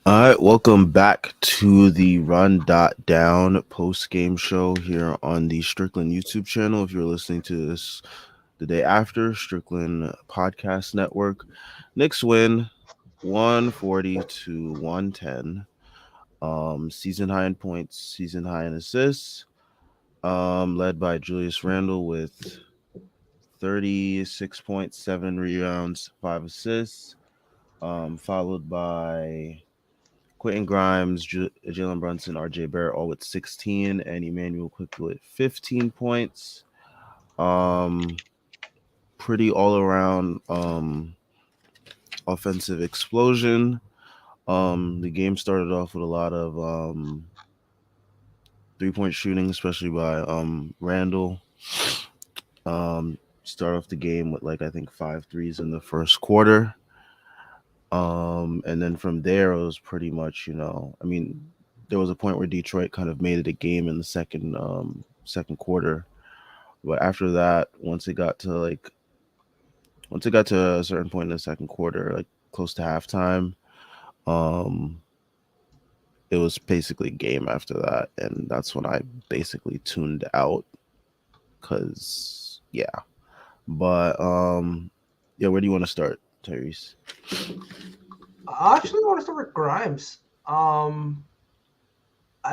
All right, welcome back to the Run.down post-game show here on the Strickland YouTube channel. If you're listening to this the day after, Strickland Podcast Network. Knicks win 140 to 110. Season high in points, season high in assists. Led by Julius Randle with 36 points, 7 rebounds, 5 assists. Followed by Quentin Grimes, Jalen Brunson, RJ Barrett, all with 16, and Emmanuel Quickly with 15 points. Um, Pretty all around offensive explosion. The game started off with a lot of 3-point shooting, especially by Randall. Start off the game with like I think 5 threes in the first quarter. And then from there it was pretty much, I mean, there was a point where Detroit kind of made it a game in the second quarter. But after that, once it got to a certain point in the second quarter, like close to halftime, um, it was basically game after that, and that's when I basically tuned out. Cause yeah, but yeah, where do you want to start, Tyrese? I actually want to start with Grimes. I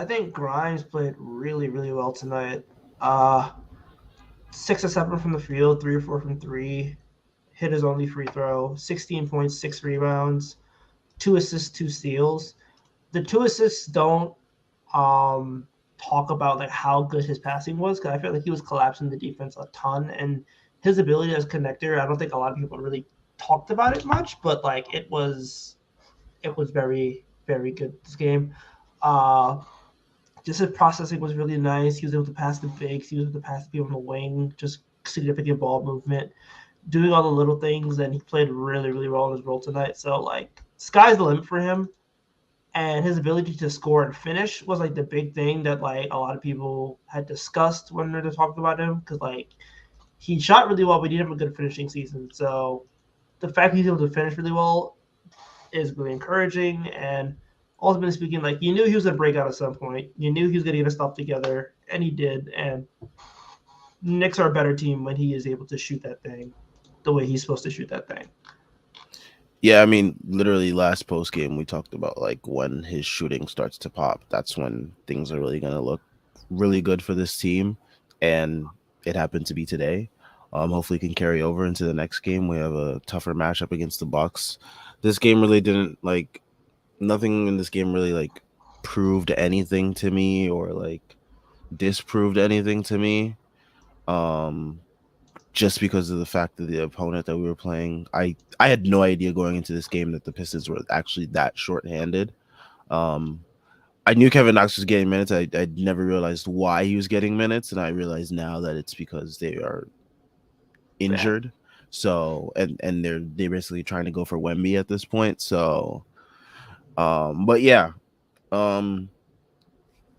think Grimes played really, really well tonight. 6 or 7 from the field, 3 or 4 from three. Hit his only free throw. 16 points, 6 rebounds, 2 assists, 2 steals. The 2 assists don't talk about like how good his passing was because I feel like he was collapsing the defense a ton and his ability as a connector. I don't think a lot of people really talked about it much, but like it was very, very good this game. Uh, just his processing was really nice. He was able to pass the bigs. He was able to pass the people on the wing. Just significant ball movement, doing all the little things, and he played really, really well in his role tonight. So like, sky's the limit for him, and his ability to score and finish was like the big thing that like a lot of people had discussed when they talked about him because like he shot really well, but he didn't have a good finishing season. So the fact he's able to finish really well is really encouraging. And ultimately speaking, like you knew he was gonna break out at some point. You knew he was gonna get his stuff together, and he did. And Knicks are a better team when he is able to shoot that thing the way he's supposed to shoot that thing. Yeah, I mean, literally last post game we talked about like when his shooting starts to pop, that's when things are really gonna look really good for this team, and it happened to be today. Hopefully, can carry over into the next game. We have a tougher matchup against the Bucks. This game really didn't like nothing in this game really like proved anything to me or like disproved anything to me. Um, just because of the fact that the opponent that we were playing, I had no idea going into this game that the Pistons were actually that shorthanded. Um, I knew Kevin Knox was getting minutes. I never realized why he was getting minutes, and I realize now that it's because they are Yeah. injured. So and they're basically trying to go for Wemby at this point. So, but yeah, um,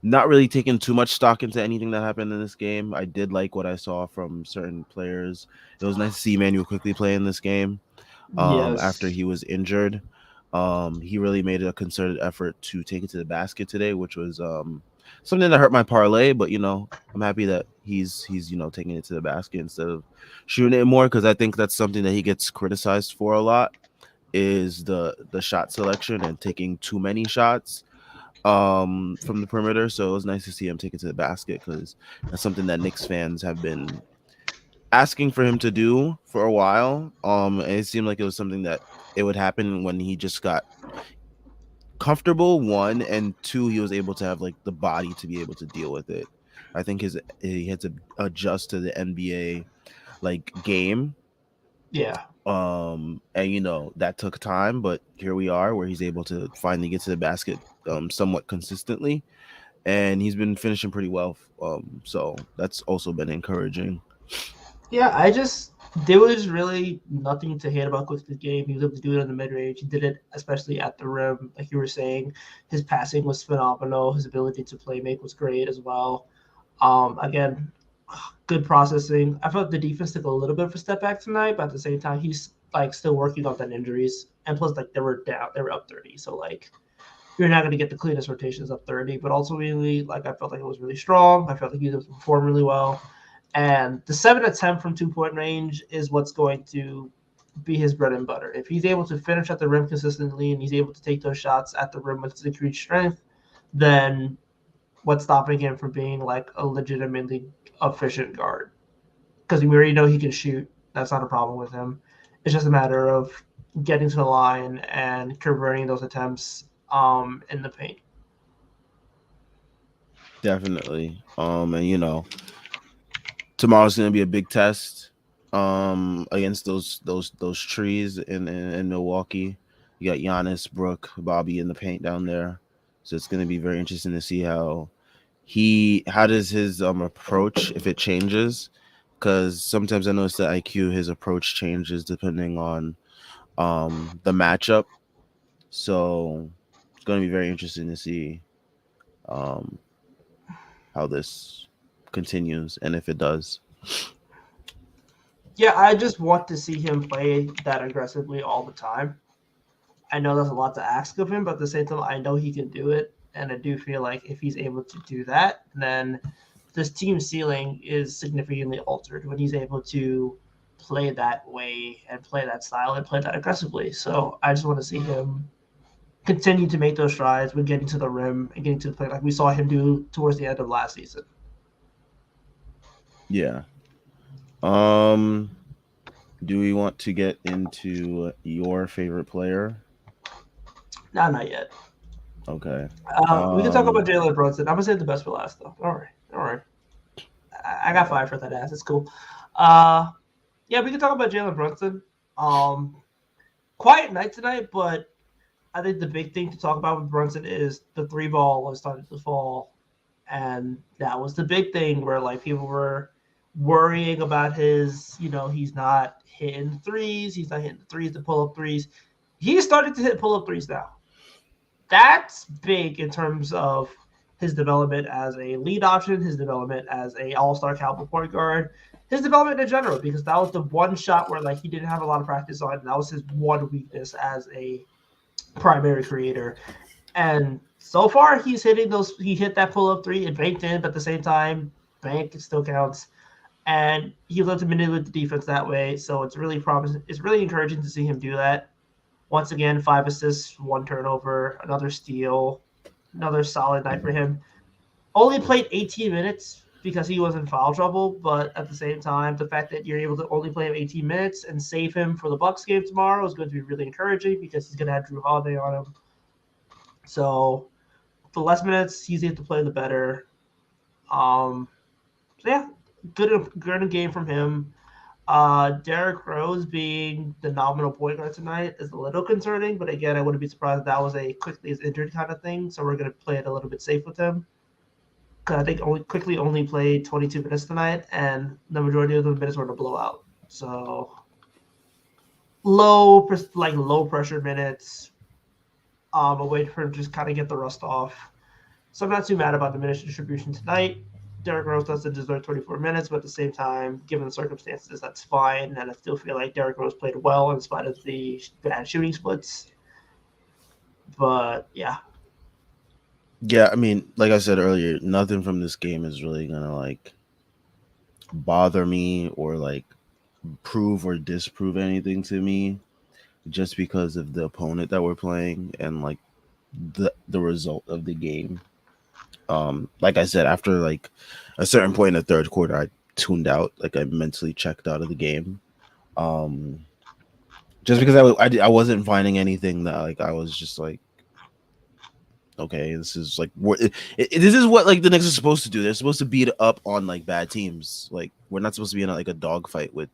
not really taking too much stock into anything that happened in this game. I did like what I saw from certain players. It was nice to see Emmanuel quickly play in this game. After Yes. he was injured, he really made a concerted effort to take it to the basket today, which was something that hurt my parlay. But I'm happy that he's taking it to the basket instead of shooting it more because I think that's something that he gets criticized for a lot is the shot selection and taking too many shots from the perimeter. So it was nice to see him take it to the basket because that's something that Knicks fans have been asking for him to do for a while. And it seemed like it was something that it would happen when he just got comfortable, one, and two, he was able to have like the body to be able to deal with it. I think he had to adjust to the NBA like game. Yeah. And that took time, but here we are where he's able to finally get to the basket somewhat consistently, and he's been finishing pretty well. So that's also been encouraging. Yeah, there was really nothing to hate about Quickly's game. He was able to do it in the mid range. He did it especially at the rim, like you were saying. His passing was phenomenal. His ability to play make was great as well. Again, good processing. I felt the defense took a little bit of a step back tonight, but at the same time, he's like still working on that injuries. And plus, like they were down, they were up 30, so like you're not going to get the cleanest rotations up 30. But ultimately, like I felt like it was really strong. I felt like he performed really well. And the 7 to 10 from 2 point range is what's going to be his bread and butter. If he's able to finish at the rim consistently and he's able to take those shots at the rim with his increased strength, then what's stopping him from being like a legitimately efficient guard? Because we already know he can shoot. That's not a problem with him. It's just a matter of getting to the line and converting those attempts in the paint. Definitely. And tomorrow's gonna be a big test. Against those trees in Milwaukee. You got Giannis, Brook, Bobby in the paint down there. So it's gonna be very interesting to see how does his approach, if it changes, because sometimes I notice that IQ, his approach changes depending on the matchup. So it's going to be very interesting to see um how this continues and if it does. Yeah, I just want to see him play that aggressively all the time. I know that's a lot to ask of him, but at the same time, I know he can do it. And I do feel like if he's able to do that, then this team ceiling is significantly altered when he's able to play that way and play that style and play that aggressively. So I just want to see him continue to make those strides when getting to the rim and getting to the play like we saw him do towards the end of last season. Yeah. Um do we want to get into your favorite player? Nah, not yet. Okay. We can talk about Um Jalen Brunson. I'm gonna save the best for last, though. All right, all right. I got five for that ass. It's cool. Uh, yeah, we can talk about Jalen Brunson. Um, quiet night tonight, but I think the big thing to talk about with Brunson is the three ball was starting to fall, and that was the big thing where like people were worrying about his, he's not hitting threes, he's not hitting threes, the pull up threes. He started to hit pull up threes now. That's big in terms of his development as a lead option, his development as a all-star caliber point guard, his development in general, because that was the one shot where like he didn't have a lot of practice on. That was his one weakness as a primary creator. And so far he's hitting those, he hit that pull-up three, it banked in, but at the same time, bank still counts. And he led to manipulate the defense that way. So it's really promising. It's really encouraging to see him do that. Once again, 5 assists, 1 turnover, another steal, another solid night for him. Only played 18 minutes because he was in foul trouble, but at the same time, the fact that you're able to only play him 18 minutes and save him for the Bucks game tomorrow is going to be really encouraging because he's going to have Drew Holiday on him. So the less minutes he's able to play, the better. So yeah, good game from him. Derrick Rose being the nominal point guard tonight is a little concerning, but again, I wouldn't be surprised if that was a quickly is injured kind of thing. So we're going to play it a little bit safe with him. Because I think quickly only played 22 minutes tonight, and the majority of the minutes were in a blowout. So low pressure minutes, a way for him to just kind of get the rust off. So I'm not too mad about the minutes distribution tonight. Derrick Rose doesn't deserve 24 minutes, but at the same time, given the circumstances, that's fine. And I still feel like Derrick Rose played well in spite of the bad shooting splits. But yeah, yeah, I mean, like I said earlier, nothing from this game is really going to like bother me or like prove or disprove anything to me just because of the opponent that we're playing and like the result of the game. Like I said, after like a certain point in the third quarter, I tuned out, like I mentally checked out of the game. Um, just because I wasn't finding anything that like I was just like, okay, this is like this is what like the Knicks are supposed to do. They're supposed to beat up on like bad teams. Like we're not supposed to be in like a dogfight with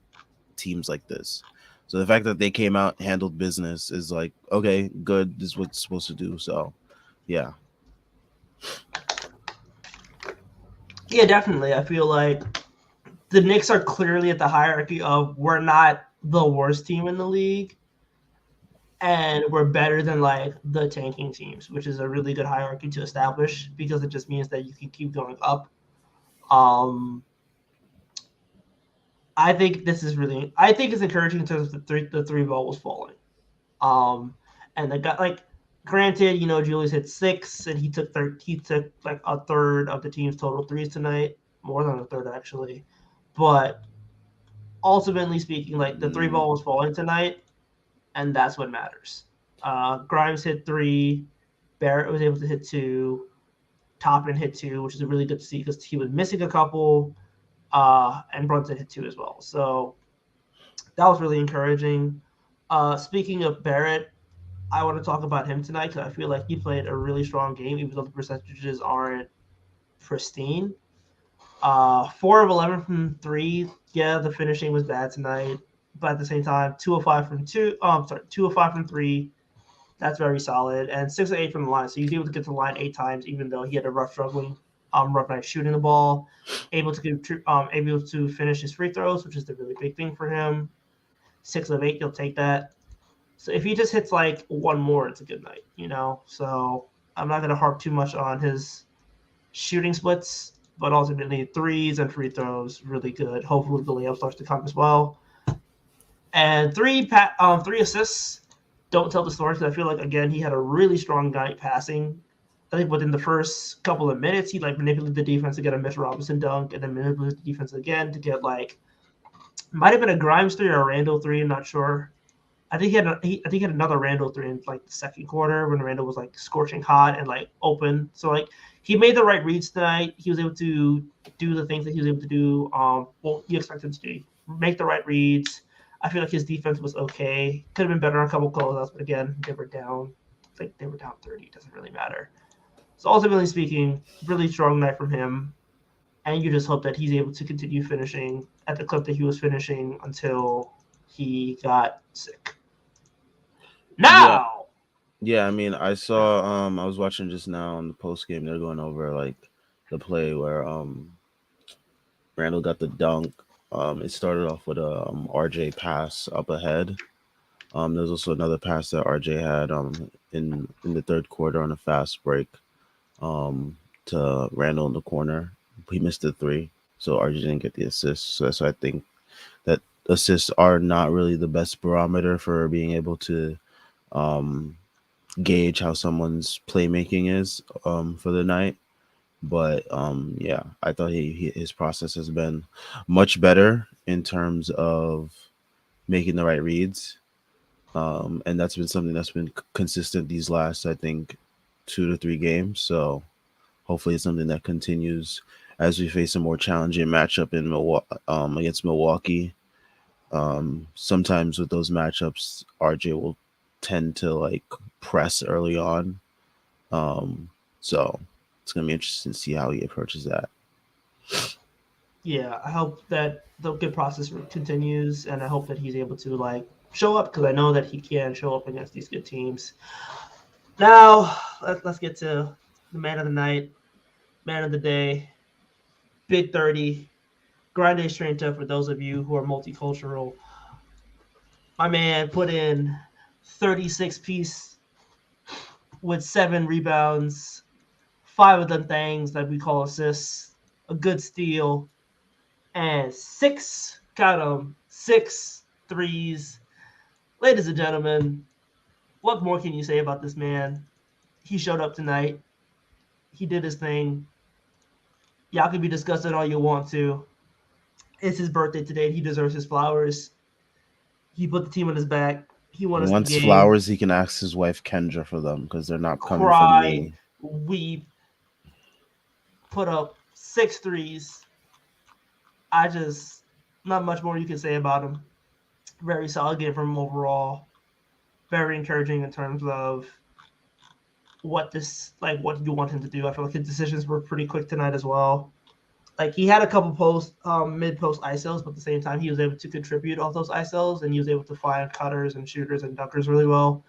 teams like this. So the fact that they came out, handled business is like, okay, good. This is what it's supposed to do. So yeah. yeah, definitely. I feel like the Knicks are clearly at the hierarchy of we're not the worst team in the league, and we're better than like the tanking teams, which is a really good hierarchy to establish because it just means that you can keep going up. Um, I think this is really, I think it's encouraging in terms of the three ball was falling. Um, and the guy like Granted, Julius hit 6, and he took like a third of the team's total threes tonight, more than a third actually. But ultimately speaking, like the three Mm, ball was falling tonight, and that's what matters. Grimes hit 3, Barrett was able to hit 2, Toppin hit 2, which is a really good to see because he was missing a couple, and Brunson hit 2 as well. So that was really encouraging. Speaking of Barrett, I want to talk about him tonight because I feel like he played a really strong game, even though the percentages aren't pristine. 4 of 11 from three. Yeah, the finishing was bad tonight, but at the same time, 2 of 5 from two. I'm sorry, 2 of 5 from three. That's very solid, and 6 of 8 from the line. So he's able to get to the line 8 times, even though he had a rough night shooting the ball. Able to finish his free throws, which is the really big thing for him. 6 of 8, he'll take that. So if he just hits like one more, it's a good night. So I'm not gonna harp too much on his shooting splits, but ultimately threes and free throws really good. Hopefully the layup starts to come as well. And three assists don't tell the story because I feel like again he had a really strong night passing. I think within the first couple of minutes he like manipulated the defense to get a Mitch Robinson dunk, and then manipulated the defense again to get like might have been a Grimes 3 or a Randall 3. I'm not sure. I think he had another Randall 3 in like the second quarter when Randall was like scorching hot and like open. So like he made the right reads tonight. He was able to do the things that he was able to do. Well, you expect him to do, make the right reads. I feel like his defense was okay. Could have been better on a couple closeouts, but again, they were down. I think they were down 30. It doesn't really matter. So ultimately speaking, really strong night from him. And you just hope that he's able to continue finishing at the clip that he was finishing until he got sick. yeah, Now, yeah. I mean, I saw. I was watching just now on the post game. They're going over like the play where Randall got the dunk. It started off with a RJ pass up ahead. There's also another pass that RJ had in the third quarter on a fast break to Randall in the corner. He missed the three, so RJ didn't get the assist. So that's why I think that assists are not really the best barometer for being able to um, gauge how someone's playmaking is for the night. But yeah, I thought his process has been much better in terms of making the right reads, and that's been something that's been consistent these last, I think, 2 to 3 games. So hopefully, it's something that continues as we face a more challenging matchup in against Milwaukee. Sometimes with those matchups, RJ will tend to like press early on. Um, so it's gonna be interesting to see how he approaches that. yeah, I hope that the good process continues, and I hope that he's able to like show up because I know that he can show up against these good teams. Now, let's get to the man of the night, man of the day, Big 30, Grande Strength for those of you who are multicultural. My man put in 36 piece with 7 rebounds, 5 of them things that we call assists, a good steal, and count them, six threes. Ladies and gentlemen, what more can you say about this man? He showed up tonight. He did his thing. Y'all can be disgusted all you want to. It's his birthday today. He deserves his flowers. He put the team on his back. He won He us the wants game. flowers. He can ask his wife Kendra for them because they're not coming from Cry, me. weep, put up six threes. I just, not much more you can say about him. Very solid game from him overall. Very encouraging in terms of what you want him to do. I feel like his decisions were pretty quick tonight as well. Like he had a couple mid post ISOs, but at the same time he was able to contribute off those ISOs, and he was able to find cutters and shooters and dunkers really well.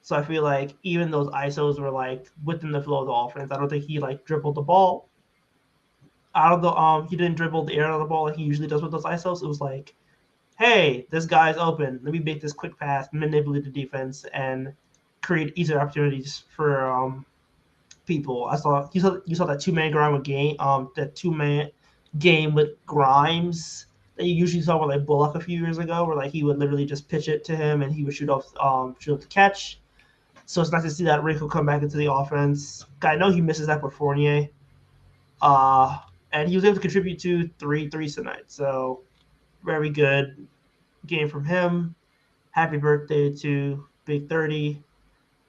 So I feel like even those ISOs were like within the flow of the offense. I don't think he like dribbled the ball out of the he didn't dribble the air out of the ball like he usually does with those ISOs. It was like, hey, this guy's open. Let me make this quick pass, manipulate the defense, and create easier opportunities for people. You saw that 2 man grind with game that 2 man game with Grimes that you usually saw with like Bullock a few years ago, where like he would literally just pitch it to him and he would shoot off the catch. So it's nice to see that wrinkle come back into the offense. I know he misses that with Fournier. And he was able to contribute to three threes tonight. So very good game from him. Happy birthday to Big 30.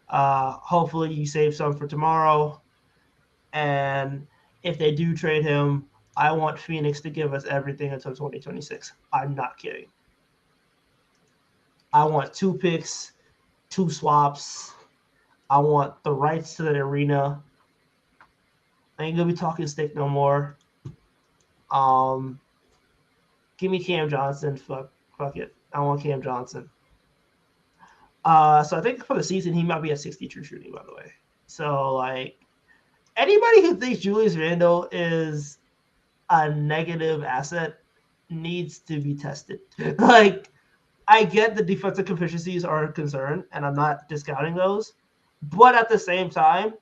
Hopefully you save some for tomorrow. And if they do trade him, I want Phoenix to give us everything until 2026. I'm not kidding. I want 2 picks, 2 swaps. I want the rights to the arena. I ain't gonna be talking stick no more. Um, Give me Cam Johnson. Fuck it. I want Cam Johnson. So I think for the season he might be at 60 true shooting. By the way, so like anybody who thinks Julius Randle is a negative asset needs to be tested. Like I get the defensive deficiencies are a concern, and I'm not discounting those, but at the same time,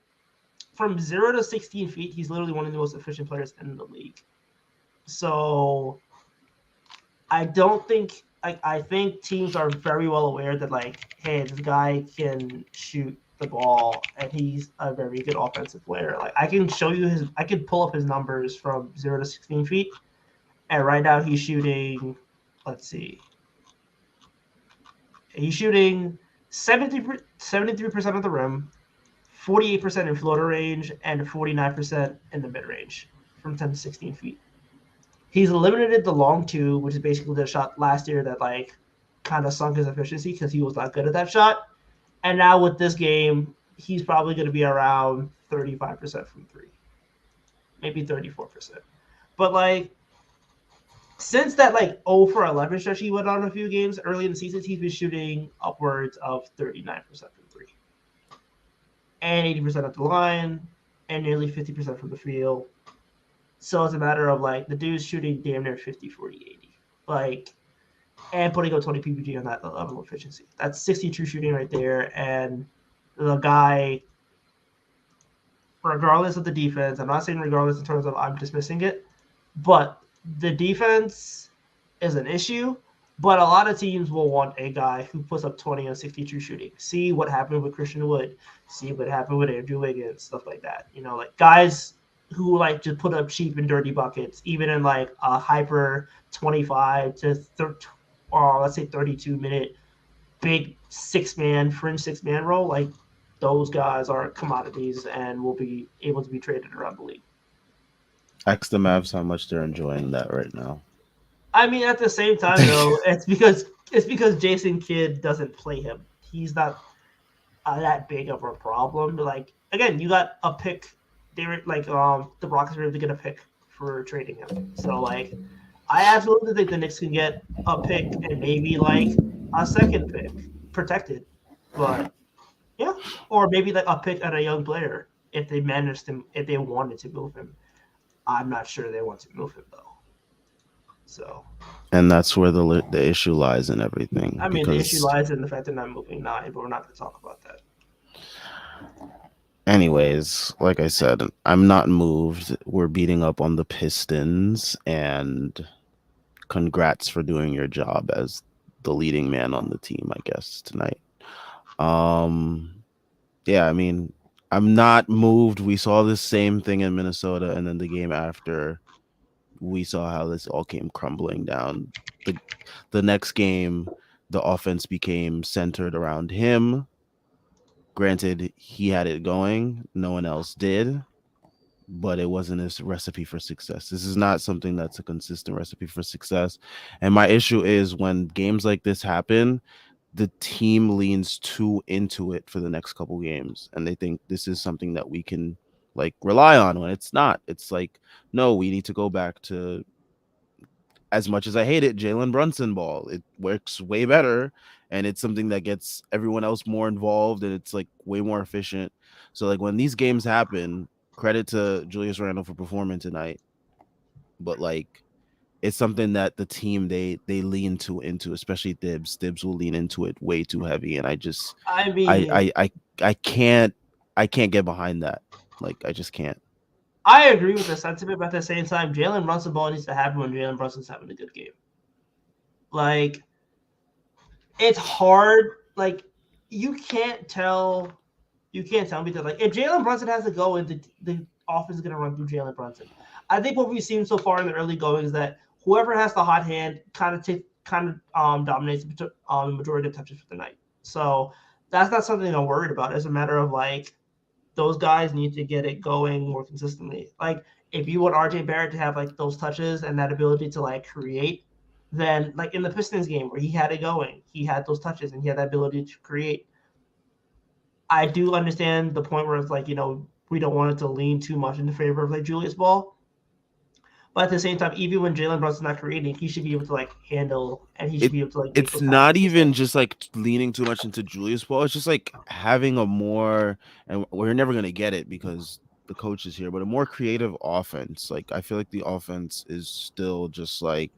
from 0 to 16 feet, he's literally one of the most efficient players in the league. So I don't think I think teams are very well aware that like, hey, this guy can shoot the ball and he's a very good offensive player. Like I can show you I can pull up his numbers from 0 to 16 feet, and right now he's shooting. Let's see, he's shooting 73% of the rim, 48% in floater range, and 49% in the mid range from 10 to 16 feet. He's eliminated the long two, which is basically the shot last year that like kind of sunk his efficiency because he was not good at that shot. And now with this game, he's probably going to be around 35% from three, maybe 34%. But like since that like 0 for 11 stretch he went on a few games early in the season, he's been shooting upwards of 39% from three and 80% at the line and nearly 50% from the field. So it's a matter of like the dude's shooting damn near 50, 40, 80. Like, and putting up 20 PPG on that level of efficiency. That's 60 true shooting right there. And the guy, regardless of the defense, I'm not saying regardless in terms of I'm dismissing it, but the defense is an issue. But a lot of teams will want a guy who puts up 20 and 60 true shooting. See what happened with Christian Wood. See what happened with Andrew Wiggins, stuff like that. You know, like guys who like just put up cheap and dirty buckets, even in like a hyper 25 to let's say 32-minute big fringe 6 man role. Like those guys are commodities and will be able to be traded around the league. Ask the Mavs how much they're enjoying that right now. I mean, at the same time though, it's because Jason Kidd doesn't play him. He's not that big of a problem. Like again, you got a pick. They were like the Rockets were able to get a pick for trading him. So like, I absolutely think the Knicks can get a pick and maybe like a second pick protected, but yeah, or maybe like a pick at a young player if they managed him if they wanted to move him. I'm not sure they want to move him though. So And that's where the issue lies in everything I mean, the issue because lies in the fact they're not moving nine, but we're not going to talk about that. anyways, like I said, I'm not moved. We're beating up on the Pistons, and congrats for doing your job as the leading man on the team, I guess, tonight. Um, yeah, I mean, I'm not moved. We saw the same thing in Minnesota, and then the game after, we saw how this all came crumbling down. The the next game, the offense became centered around him. Granted, he had it going, no one else did, but it wasn't a recipe for success. This is not something that's a consistent recipe for success. And my issue is when games like this happen, the team leans too into it for the next couple games, and they think this is something that we can like rely on when it's not. It's like, no, we need to go back to, as much as I hate it, Jalen Brunson ball. It works way better, and it's something that gets everyone else more involved, and it's like way more efficient. So like when these games happen, credit to Julius Randle for performing tonight, but like it's something that the team they lean too into, especially Dibs. Dibs will lean into it way too heavy, and I just I I mean, I I, I can't I can't get behind that. Like I just can't. I agree with the sentiment, but at the same time, Jalen Brunson ball needs to happen when Jalen Brunson's having a good game. Like, it's hard. Like, you can't tell. You can't tell me that like if Jalen Brunson has to go and the offense is gonna run through Jalen Brunson. I think what we've seen so far in the early going is that whoever has the hot hand kind of dominates the majority of touches for the night. So that's not something I'm worried about. It's a matter of like those guys need to get it going more consistently. Like if you want RJ Barrett to have like those touches and that ability to like create, then like in the Pistons game where he had it going, he had those touches and he had that ability to create. I do understand the point where it's like, we don't want it to lean too much in favor of like Julius Ball. But at the same time, even when Jalen Brunson's not creating, he should be able to like handle and he should it be able to like make it's those passes not himself. even just like leaning too much into Julius Ball. It's just like having a more, and we're never gonna get it because the coach is here, but a more creative offense. Like I feel like the offense is still just like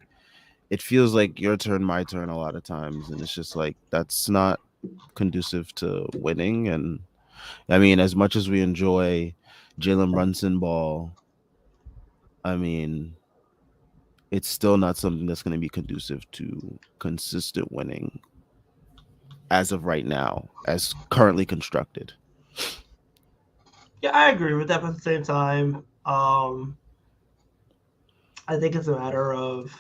it feels like your turn, my turn a lot of times, and it's just like that's not conducive to winning. And I mean, as much as we enjoy Jalen Brunson ball, I mean, it's still not something that's going to be conducive to consistent winning as of right now, as currently constructed. Yeah, I agree with that, but at the same time, I think it's a matter of,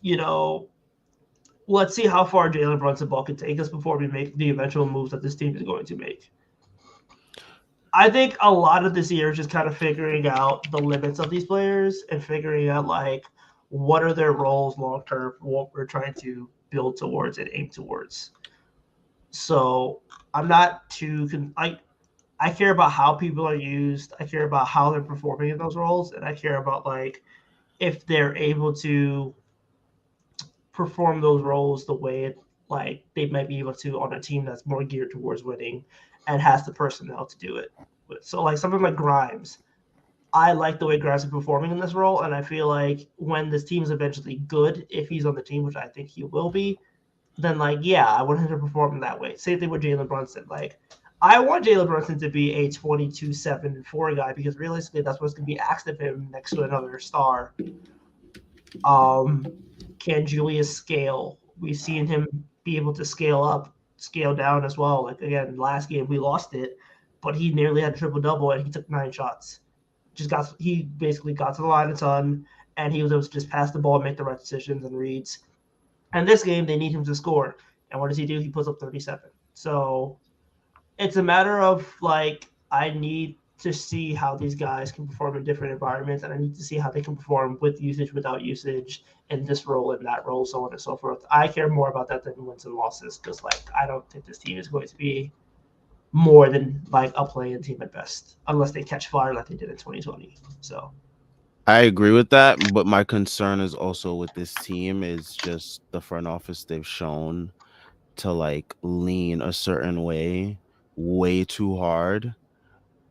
you know, let's see how far Jalen Brunson ball can take us before we make the eventual moves that this team is going to make. I think a lot of this year is just kind of figuring out the limits of these players and figuring out like what are their roles long term for what we're trying to build towards and aim towards. So I'm not too I care about how people are used. I care about how they're performing in those roles, and I care about like if they're able to perform those roles the way like they might be able to on a team that's more geared towards winning and has the personnel to do it. So like something like Grimes, I like the way Grimes is performing in this role, and I feel like when this team is eventually good, if he's on the team, which I think he will be, then like yeah, I want him to perform in that way. Same thing with Jalen Brunson. Like I want Jalen Brunson to be a 22-7-4 guy because realistically, that's what's going to be asked of him next to another star. Um, can Julius scale? We've seen him be able to scale up, scale down as well. Like again, last game we lost it, but he nearly had a triple double and he took 9 shots. He basically got to the line a ton, and he was able to just pass the ball and make the right decisions and reads. And this game they need him to score, and what does he do? He puts up 37. So it's a matter of like I need to see how these guys can perform in different environments, and I need to see how they can perform with usage, without usage, in this role, in that role, so on and so forth. I care more about that than wins and losses because like I don't think this team is going to be more than like a play-in team at best, unless they catch fire like they did in 2020. So I agree with that, but my concern is also with this team is just the front office they've shown to like lean a certain way too hard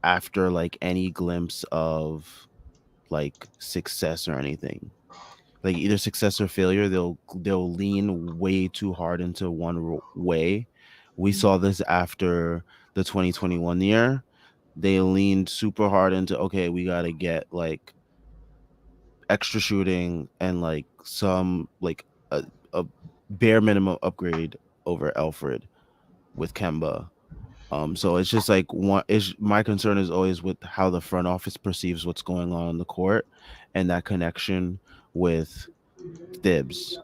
after like any glimpse of like success or anything. Like either success or failure, they'll lean way too hard into one way. We saw this after the 2021 year. They leaned super hard into okay, we got to get like extra shooting and like some like a bare minimum upgrade over Alfred with Kemba. So it's just like one is my concern is always with how the front office perceives what's going on the court and that connection with Thibs.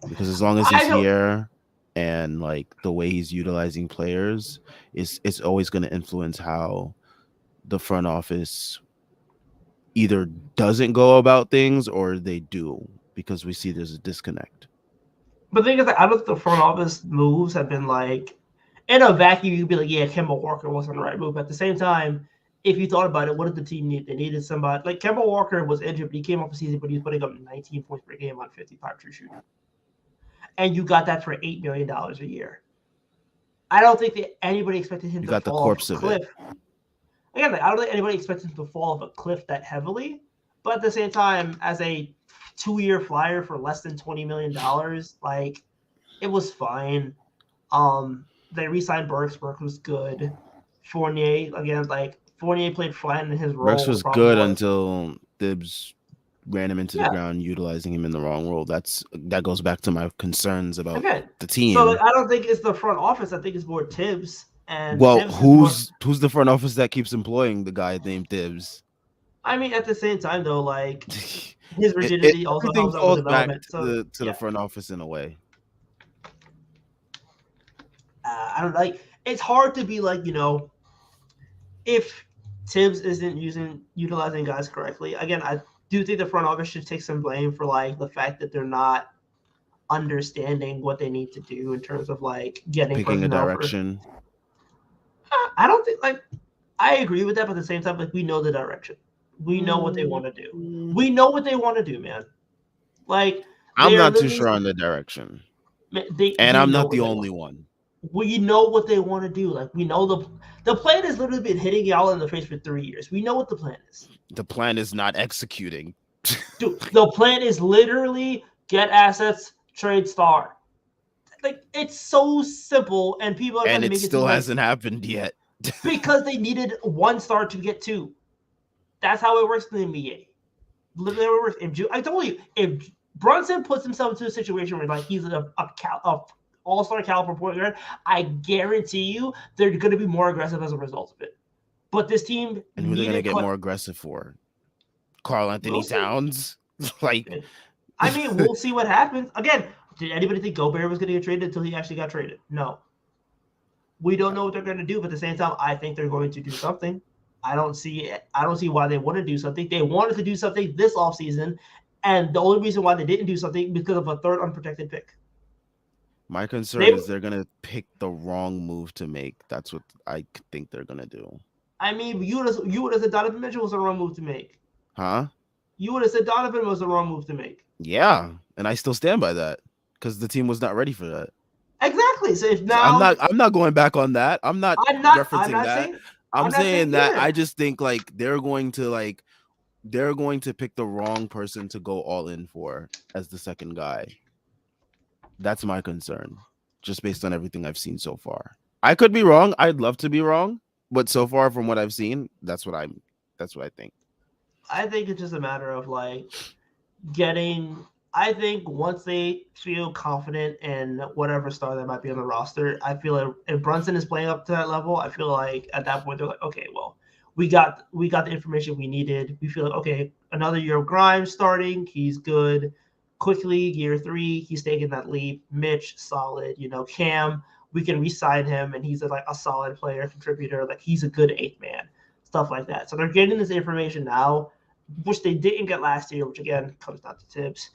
Because as long as he's I don't. here and like the way he's utilizing players is it's always going to influence how the front office either doesn't go about things or they do because we see there's a disconnect. But the thing is, like, I don't think the front office moves have been like in a vacuum. You'd be like, yeah, Kemba Walker wasn't the right move. But at the same time, if you thought about it, what did the team need? They needed somebody like Kemba Walker was injured, but he came off the season, but he was putting up 19 points per game on 55 true shooting, and you got that for $8 million a year. I don't think that anybody expected him You to got the fall off a corpse of it. cliff. Again, like, I don't think anybody expected him to fall off a cliff that heavily. But at the same time, as a 2-year flyer for less than $20 million, like it was fine. They re-signed Burks. Burks was good. Fournier again, like Fournier played fine in his Burks role. The was problem good was, until Thibs ran him into the yeah, ground, utilizing him in the wrong role. That goes back to my concerns about again. the So like, team. I don't think it's the front office. I think it's more Tibbs. And Well, Tibbs is one. who's the front office that keeps employing the guy named Tibbs? I mean, at the same time though, like his rigidity also Everything helps out with falls back development. to So the yeah, front office in a way. I don't like. It's hard to be like if Tibbs isn't utilizing guys correctly. Again, I do think the front office should take some blame for like the fact that they're not understanding what they need to do in terms of like getting Picking a personnel for. direction. I don't think like I agree with that, but at the same time, like we know the direction. We know what they want to do. Mm, We know what they want to do, man. Like I'm they are not too literally sure on the direction, they and we I'm know not what the they want. only one. We know what they want to do. Like we know the plan has literally been hitting y'all in the face for 3 years. We know what the plan is. The plan is not executing, Dude, the plan is literally get assets, trade star. Like it's so simple, and people are trying and to it make it seem still like hasn't happened yet. because they needed one star to get two. That's how it works in the NBA. Literally, how it works. I told you, if Brunson puts himself into a situation where like he's a all-star caliber point guard, I guarantee you they're going to be more aggressive as a result of it. But this team And who they're gonna needed. get more aggressive for? Carl We'll Anthony see. Towns, like I mean, we'll see what happens. Again, did anybody think Gobert was going to get traded until he actually got traded? No. We don't know what they're going to do, but at the same time, I think they're going to do something. I don't see it. I don't see why they wouldn't do something. They wanted to do something this offseason, and the only reason why they didn't do something because of a third unprotected pick. my concern They, is they're gonna pick the wrong move to make. That's what I think they're gonna do. I mean, you would have said Donovan Mitchell was the wrong move to make. Huh? You would have said Donovan was the wrong move to make. Yeah, and I still stand by that because the team was not ready for that. Exactly. So if So I'm now not I'm not going back on that. I'm not I'm referencing not that. saying I'm I'm not saying saying you that did. I just think they're going to pick the wrong person to go all in for as the second guy. That's my concern, just based on everything I've seen so far. I could be wrong. I'd love to be wrong, but so far from what I've seen, that's what I think. I think it's just a matter of like getting. I think once they feel confident in whatever star that might be on the roster, I feel like if Brunson is playing up to that level, I feel like at that point they're like, okay, well, we got the information we needed. We feel like okay, another year of Grimes starting, he's good. Quickly, year three, he's taking that leap. Mitch, solid. Cam, we can re-sign him, and he's like a solid player, contributor. Like he's a good eighth man, stuff like that. So they're getting this information now which they didn't get last year, which again comes down to tips.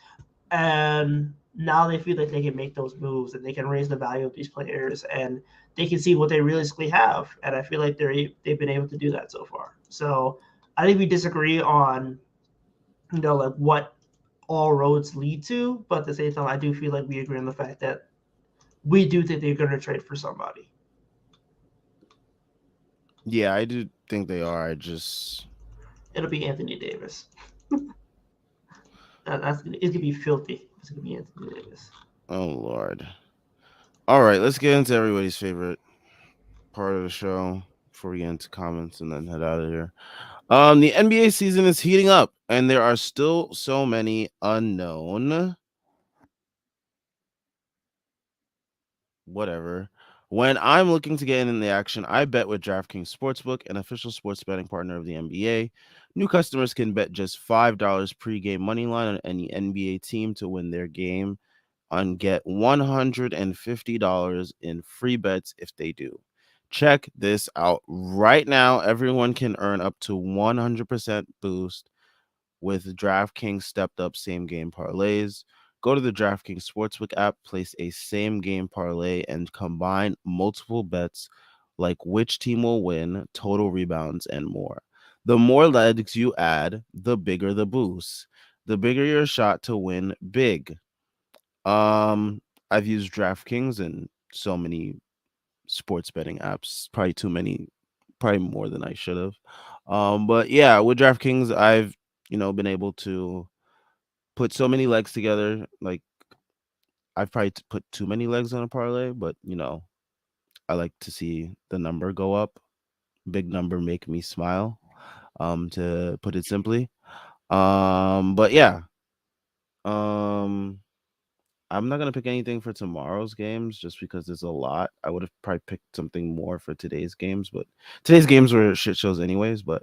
And now they feel like they can make those moves and they can raise the value of these players and they can see what they realistically have. And I feel like they've been able to do that so far. So I think we disagree on like what all roads lead to, but at the same time, I do feel like we agree on the fact that we do think they're going to trade for somebody. Yeah, I do think they are. I just It'll be Anthony Davis. It's gonna be filthy. It's gonna be Anthony Davis. oh lord. All right, let's get into everybody's favorite part of the show before we get into comments and then head out of here. The NBA season is heating up, and there are still so many unknown. Whatever. When I'm looking to get in the action, I bet with DraftKings Sportsbook, an official sports betting partner of the NBA. New customers can bet just $5 pregame money line on any NBA team to win their game and get $150 in free bets if they do. Check this out. Right now, everyone can earn up to 100% boost with DraftKings stepped up same game parlays. Go to the DraftKings Sportsbook app, place a same game parlay, and combine multiple bets like which team will win, total rebounds, and more. The more legs you add, the bigger the boost. The bigger your shot to win big. Um, I've used DraftKings and so many sports betting apps, probably too many, probably more than I should have. But yeah, with DraftKings, I've been able to put so many legs together. Like I've probably put too many legs on a parlay, but I like to see the number go up. Big number make me smile. To put it simply. But yeah. Um, I'm not gonna pick anything for tomorrow's games just because there's a lot. I would have probably picked something more for today's games, but today's games were shit shows anyways. But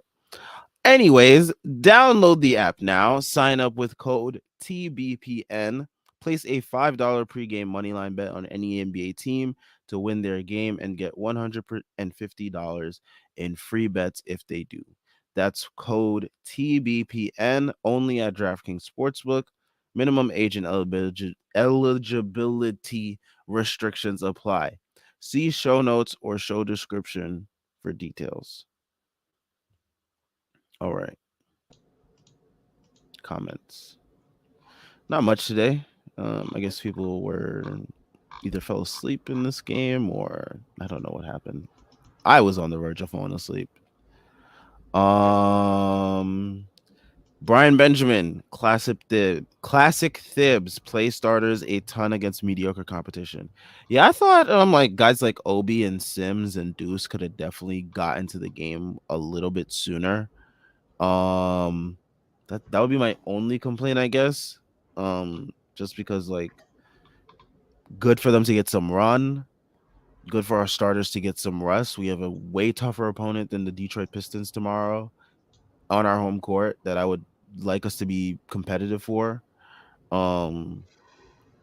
anyways, download the app now. Sign up with code TBPN. Place a $5 pregame moneyline bet on any NBA team to win their game and get $150 in free bets if they do. That's code TBPN only at DraftKings Sportsbook. Minimum age and eligibility restrictions apply. See show notes or show description for details. All right. Comments. Not much today. I guess people were either fell asleep in this game or I don't know what happened. I was on the verge of falling asleep. Um, Brian Benjamin, classic Thibs play starters a ton against mediocre competition. Yeah, I thought like guys like Obi and Sims and Deuce could have definitely got into the game a little bit sooner. Um, that would be my only complaint, I guess. Just because like good for them to get some run, good for our starters to get some rest. We have a way tougher opponent than the Detroit Pistons tomorrow on our home court that I would like us to be competitive for. Um,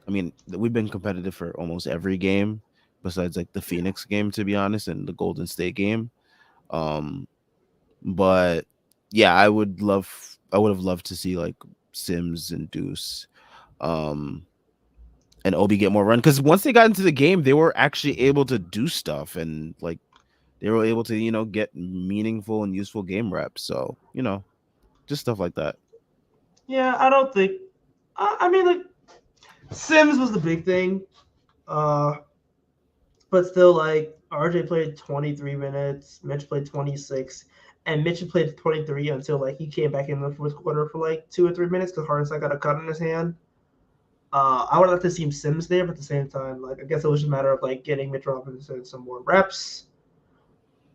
I mean, we've been competitive for almost every game besides like the Phoenix game, to be honest, and the Golden State game. Um, but yeah, I would have loved to see like Sims and Deuce, um, and Obi get more run because once they got into the game, they were actually able to do stuff and like they were able to get meaningful and useful game reps. So just stuff like that. Yeah, I don't think. I mean, like Sims was the big thing, uh, but still, like RJ played 23 minutes, Mitch played 26, and Mitch played 23 until like he came back in the fourth quarter for like 2 or 3 minutes because Hardenstein got a cut in his hand. I would like to see Sims there, but at the same time, like I guess it was just a matter of like getting Mitch Robinson some more reps.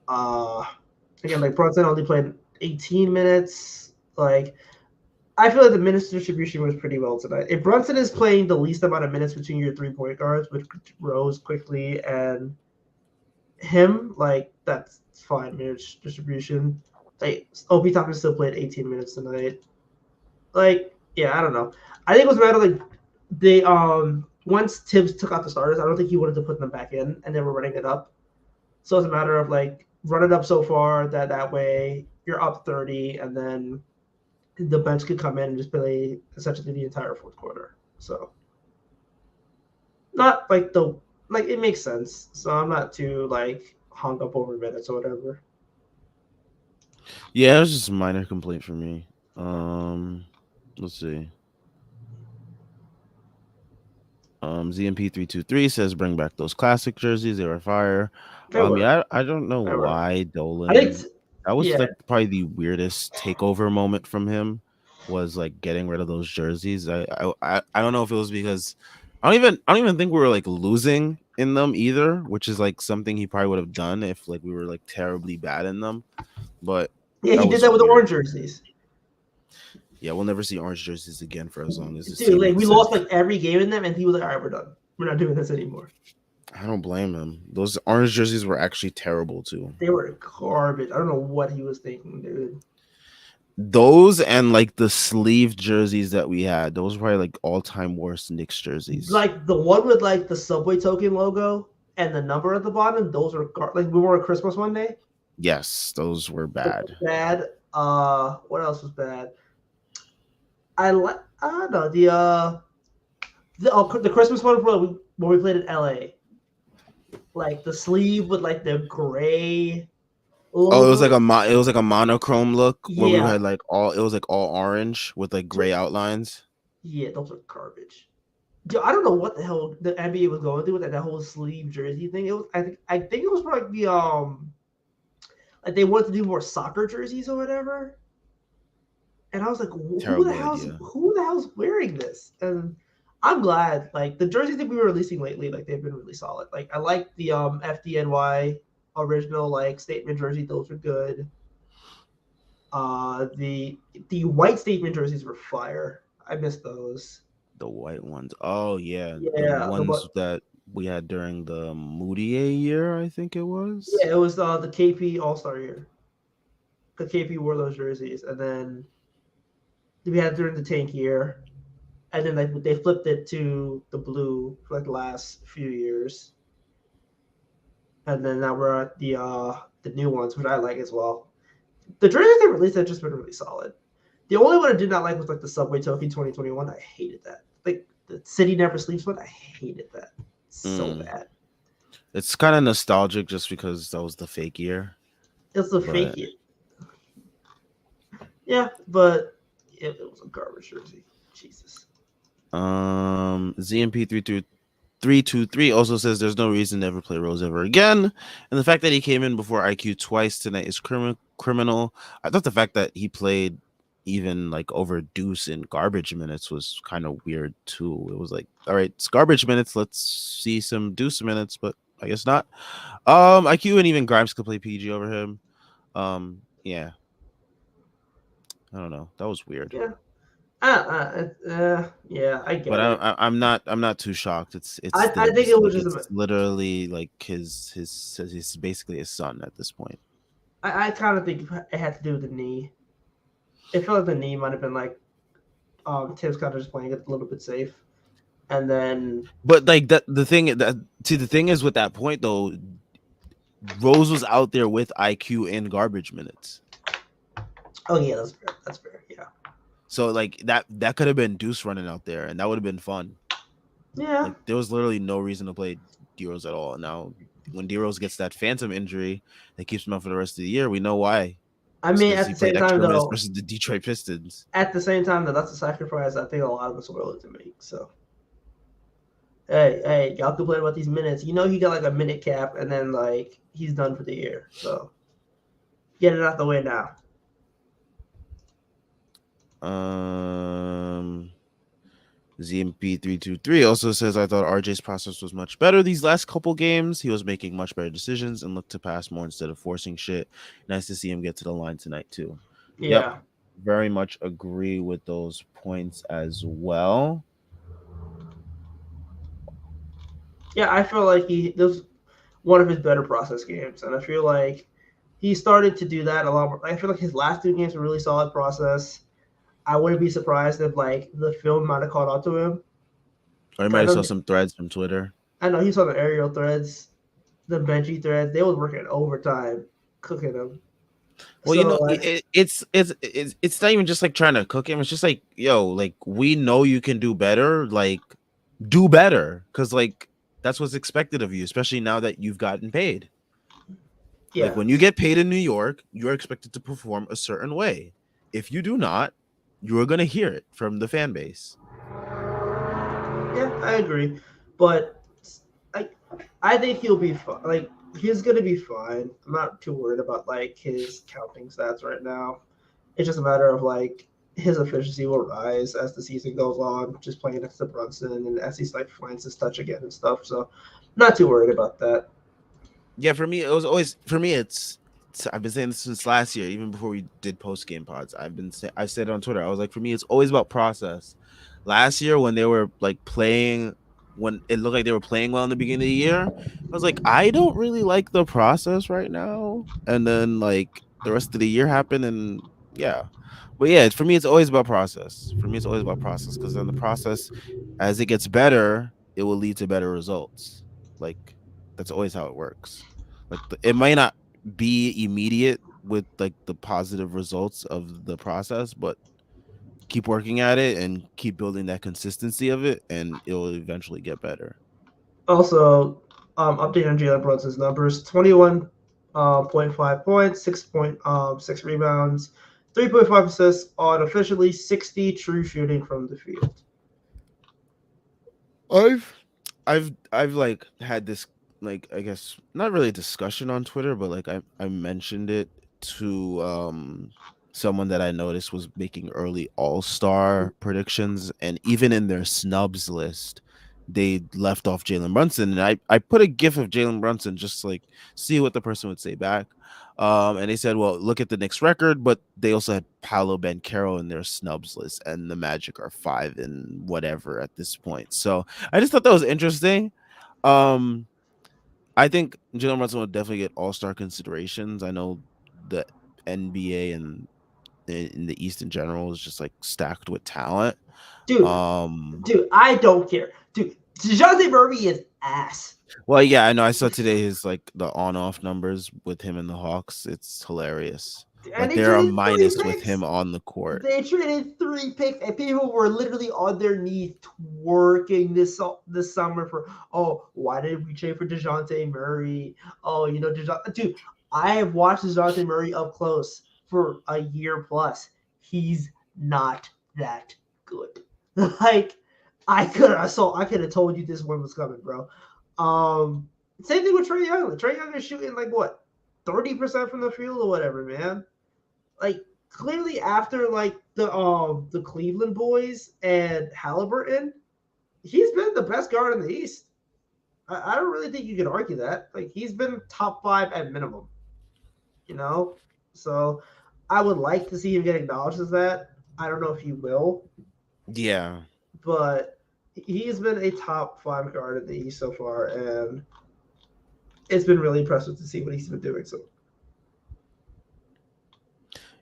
Uh, Again, like Brunson only played 18 minutes. Like I feel like the minutes distribution was pretty well tonight. If Brunson is playing the least amount of minutes between your 3 point guards, which Rose quickly and him, like that's fine minutes distribution. Like Obi Toppin still played 18 minutes tonight. Like, yeah, I don't know. I think it was a matter like they once Tibbs took out the starters, I don't think he wanted to put them back in, and they were running it up. So it's a matter of like run it up so far that way you're up 30, and then the bench could come in and just play essentially the entire fourth quarter. So not like it makes sense. So I'm not too like hung up over minutes or whatever. Yeah, it was just a minor complaint for me. Let's see. ZMP323 says bring back those classic jerseys. They were fire. They were. Yeah, I don't know They were. why I think. Dolan. That was Yeah. like probably the weirdest takeover moment from him. Was like getting rid of those jerseys. I don't know if it was because I don't even think we were like losing in them either, which is like something he probably would have done if like we were like terribly bad in them. But Yeah, he that did was that with the weird. orange jerseys. Yeah, we'll never see orange jerseys again for as long as this Dude, team like we lost exists. like every game in them, and he was like, "All right, we're done. We're not doing this anymore." I don't blame him. Those orange jerseys were actually terrible too. They were garbage. I don't know what he was thinking, dude. Those and like the sleeve jerseys that we had, those were probably like all time worst Knicks jerseys. Like the one with like the Subway token logo and the number at the bottom. Those were like we wore a Christmas one day. Yes, those were bad. Bad. What else was bad? I like. I don't know the Christmas one when we played in LA. Like the sleeve with like the gray Oh, it was like logo. it was like a monochrome look where we Yeah, had like all it was like all orange with like gray outlines. yeah, those are garbage. Dude, I don't know what the hell the NBA was going through with that whole sleeve jersey thing. It was I think it was probably like they wanted to do more soccer jerseys or whatever. And I was like, Terrible idea. who the hell's wearing this? And I'm glad like the jerseys that we were releasing lately, like they've been really solid. Like I like the FDNY original like statement jersey; those are good. The white statement jerseys were fire. I miss those. The white ones. Oh yeah, the Yeah, the ones what? that we had during the Moutier year, I think it was. Yeah, it was the KP All Star year. The KP wore those jerseys, and then we had it during the tank year, and then like they flipped it to the blue for like the last few years, and then now we're at the new ones, which I like as well. The jerseys they released have just been really solid. The only one I did not like was like the Subway Toki 2021. I hated that. Like the City Never Sleeps one. I hated that so Mm. bad. It's kind of nostalgic just because that was the fake year, It's a fake but it. Yeah, but it was a garbage jersey. Jesus. ZMP 323 also says there's no reason to ever play Rose ever again, and the fact that he came in before IQ twice tonight is criminal. I thought the fact that he played even like over Deuce in garbage minutes was kind of weird too. It was like, all right, it's garbage minutes. Let's see some Deuce minutes, but I guess not. IQ and even Grimes could play PG over him. Yeah, I don't know. That was weird. Yeah. Yeah, I But get it. I'm not too shocked. It's I think Dibs. it was Like just it's literally like his basically his son at this point. I kind of think it had to do with the knee. It felt like the knee might have been like Tim's kind of just playing it a little bit safe, and then But like that the thing that see the thing is with that point though, Rose was out there with IQ in garbage minutes. oh yeah, that's fair. That's fair. Yeah. So like that could have been Deuce running out there and that would have been fun. Yeah. Like there was literally no reason to play D Rose at all. Now when D Rose gets that phantom injury that keeps him out for the rest of the year, we know why. I It's mean, because at he the same played time extra minutes though, versus the Detroit Pistons. at the same time though, that's a sacrifice I think a lot of us are willing to make. So hey, y'all complain about these minutes. You know he got like a minute cap, and then like he's done for the year. So get it out the way now. Um, ZMP323 also says I thought RJ's process was much better these last couple games. He was making much better decisions and looked to pass more instead of forcing shit. Nice to see him get to the line tonight too. Yep, Yeah. very much agree with those points as well. Yeah, I feel like this was one of his better process games, and I feel like he started to do that a lot more. I feel like his last two games were really solid process. I wouldn't be surprised if like the film might have caught up to him. Or I might I have know, saw some threads from Twitter. I know he saw the aerial threads, the Benji threads. They was working overtime, cooking them. Well, So like, it's not even just like trying to cook him. It's just like, yo, like we know you can do better. Like do better, because like that's what's expected of you, especially now that you've gotten paid. Like yeah, when you get paid in New York, you're expected to perform a certain way. If you do not, you're gonna hear it from the fan base. yeah, I agree. But I, I think he'll be fine. Like he's gonna be fine. I'm not too worried about like his counting stats right now. It's just a matter of like his efficiency will rise as the season goes on, just playing next to Brunson and as he's like finds his touch again and stuff. So not too worried about that. Yeah, for me, it was always for me. I've been saying this since last year, even before we did post game pods. I said it on Twitter. I was like, for me, it's always about process. Last year, when they were like playing, when it looked like they were playing well in the beginning of the year, I was like, I don't really like the process right now. And then like the rest of the year happened, and yeah, but yeah, for me, it's always about process. For me, it's always about process because then the process, as it gets better, it will lead to better results. Like that's always how it works. Like it might not be immediate with like the positive results of the process, but keep working at it and keep building that consistency of it, and it will eventually get better. Also, update on Jalen Brunson's numbers: 21.5 points, 6.6 rebounds, 3.5 assists on officially 60 true shooting from the field. I've I've like had this like I guess not really a discussion on Twitter, but like I mentioned it to someone that I noticed was making early all-star predictions, and even in their snubs list, they left off Jalen Brunson, and I put a gif of Jalen Brunson just like see what the person would say back. And they said, well, look at the Knicks record, but they also had Paolo Banchero in their snubs list, and the Magic are 5 and whatever at this point. So I just thought that was interesting. Um, I think Jalen Brunson would definitely get All Star considerations. I know the NBA and in the East in general is just like stacked with talent. Dude, Um, dude, I don't care. Dude, DeJounte Murray is ass. well, yeah, I know. I saw today his like the on-off numbers with him and the Hawks. It's hilarious. And Like they they're a traded three minus with him picks. on the court. They traded 3 picks, and people were literally on their knees twerking this summer for, oh, why did we trade for DeJounte Murray? Oh, dude, I have watched DeJounte Murray up close for a year plus. He's not that good. Like, I could have told you this one was coming, bro. Same thing with Trey Young. Trey Young is shooting like what, 30% from the field or whatever, man. Like, clearly after like the Cleveland boys and Halliburton, he's been the best guard in the East. I don't really think you can argue that. Like, he's been top 5 at minimum, you know. So I would like to see him get acknowledged as that. I don't know if he will, Yeah, but he's been a top 5 guard in the East so far, and it's been really impressive to see what he's been doing. So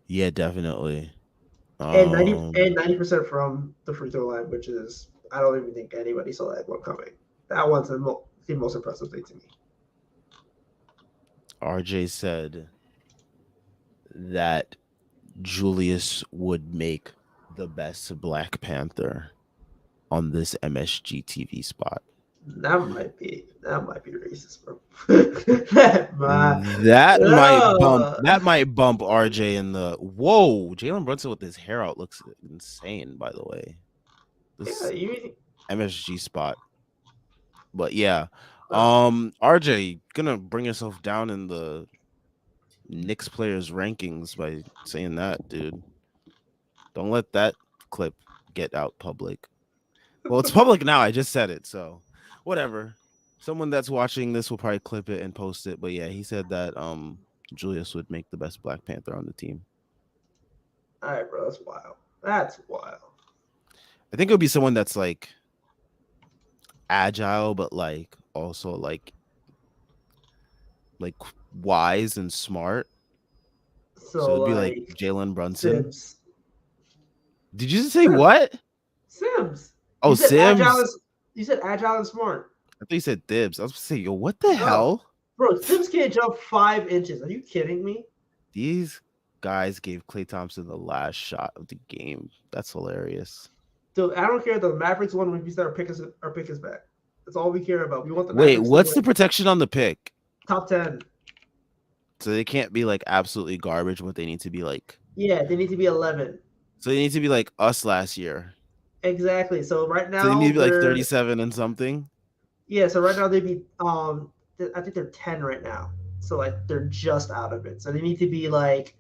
yeah, definitely. and 90 Um, and 90% from the free throw line, which is, I don't even think anybody saw that one coming. That one's the most impressive thing to me. RJ said that Julius would make the best Black Panther on this MSG TV spot. That might be racist, bro. that might, oh, That might bump RJ in the whoa. Jalen Brunson with his hair out looks insane, by the way. yeah, This you, MSG spot. But yeah. uh, RJ gonna bring yourself down in the Knicks players rankings by saying that, dude. Don't let that clip get out public. Well, it's public now. I just said it, so whatever. Someone that's watching this will probably clip it and post it. But yeah, he said that Julius would make the best Black Panther on the team. all right, bro, that's wild. That's wild. I think it would be someone that's like agile, but like also like wise and smart. So So it'd be like like Jalen Brunson. Sims, Did you just say Sims, what? Sims. Oh, Sims. You said agile and smart, I thought you said Dibs. I was gonna say, yo, what the bro. hell? Bro, Sims can't jump 5 inches. Are you kidding me? These guys gave Klay Thompson the last shot of the game. That's hilarious. So I don't care if the Mavericks won. We start our pick is back. That's all we care about. We want the Wait, Mavericks to what's win. the protection on the pick? Top 10. So they can't be like absolutely garbage, but they need to be like Yeah, they need to be 11. so they need to be like us last year. Exactly. So right So they need now to be like they're, 37 and something. yeah. So right now they'd be I think they're 10 right now. So like they're just out of it. So they need to be like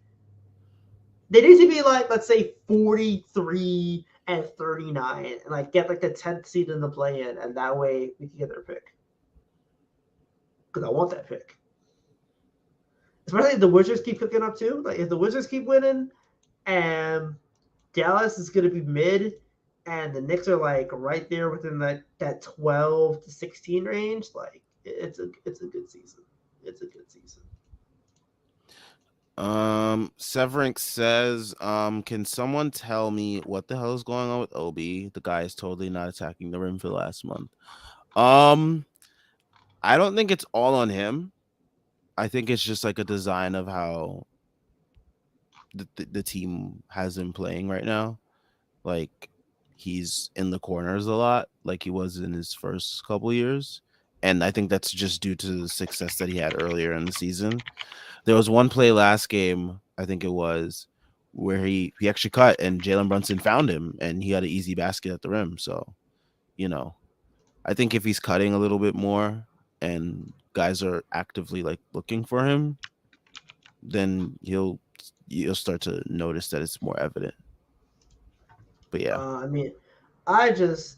let's say 43 and 39 and like get like the 10th seed in the play in, and that way we can get their pick because I want that pick. Especially if the Wizards keep cooking up too. Like if the Wizards keep winning, and Dallas is going to be mid, and the Knicks are like right there within that 12 to 16 range. Like it's a good season. It's a good season. Severink says, can someone tell me what the hell is going on with Obi? The guy is totally not attacking the rim for last month. Um, I don't think it's all on him. I think it's just like a design of how the team has him playing right now. Like he's in the corners a lot, like he was in his first couple years. And I think that's just due to the success that he had earlier in the season. There was one play last game, I think it was, where he actually cut and Jalen Brunson found him and he had an easy basket at the rim. So, you know, I think if he's cutting a little bit more and guys are actively like looking for him, then you'll start to notice that it's more evident. But yeah. I mean, I just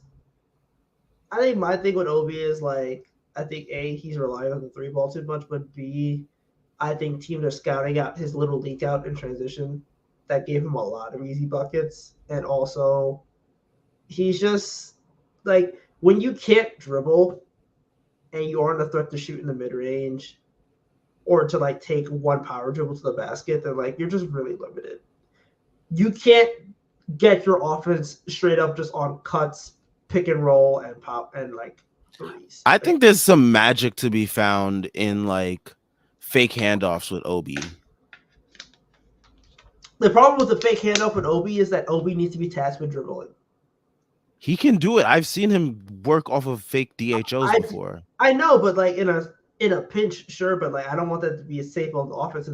I think my thing with Obi is like I think A, he's relying on the three ball too much, but B, I think teams are scouting out his little leak out in transition that gave him a lot of easy buckets. And also he's just like when you can't dribble and you aren't a threat to shoot in the mid range or to like take one power dribble to the basket, then like you're just really limited. You can't get your offense straight up just on cuts, pick and roll, and pop and like threes. I Like think there's some magic to be found in like fake handoffs with Obi. the problem with the fake handoff with Obi is that Obi needs to be tasked with dribbling. He can do it. I've seen him work off of fake DHOs I before. I know, but like in a pinch, sure, but like I don't want that to be a staple of the offense.